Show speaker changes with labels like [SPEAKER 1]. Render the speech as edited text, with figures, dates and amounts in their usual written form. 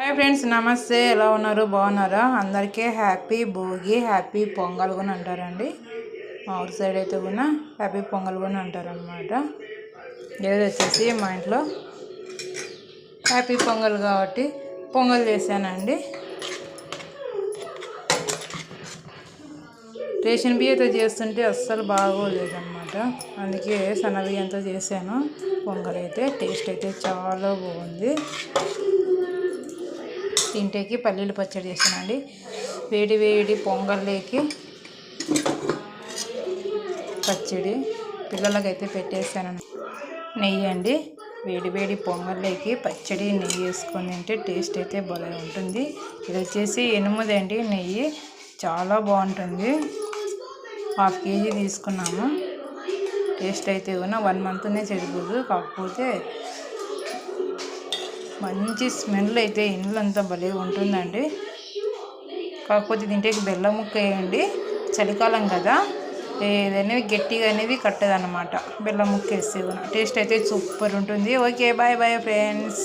[SPEAKER 1] Hi friends, నమస్తే. ఎలా ఉన్నారు? బాగున్నారా? అందరికీ హ్యాపీ భోగి, హ్యాపీ పొంగల్ కూడా అంటారండి. మా ఊరి సైడ్ అయితే కూడా హ్యాపీ పొంగల్ కూడా అంటారనమాట. ఈరోజు వచ్చేసి మా ఇంట్లో హ్యాపీ పొంగల్ కాబట్టి పొంగల్ చేశానండి. రేషన్ బియ్యంతో చేస్తుంటే అస్సలు బాగోలేదన్నమాట. అందుకే సన్న బియ్యంతో చేశాను. పొంగల్ అయితే టేస్ట్ అయితే చాలా బాగుంది. ఇంటికి పల్లీల పచ్చడి చేసానండి. వేడి వేడి పొంగల్లోకి పచ్చడి పిల్లలకైతే పెట్టేసాను. నెయ్యి అండి, వేడి వేడి పొంగల్లోకి పచ్చడి నెయ్యి వేసుకొని తింటే టేస్ట్ అయితే భలే ఉంటుంది. ఇది వచ్చేసి 8 అండి. నెయ్యి చాలా బాగుంటుంది. 1/2 kg తీసుకున్నాము. టేస్ట్ అయితే కూడా 1 monthనే సరిపోదు. కాకపోతే మంచి స్మెల్ అయితే ఇండ్లంతా భలే ఉంటుందండి. కాకపోతే దీంట్లో బెల్లం ముక్క వేయండి. చలికాలం కదా, ఏదైనా గట్టిగా అనేది కట్టదన్నమాట. బెల్లం ముక్క వేస్తే టేస్ట్ అయితే సూపర్ ఉంటుంది. Okay, bye bye friends.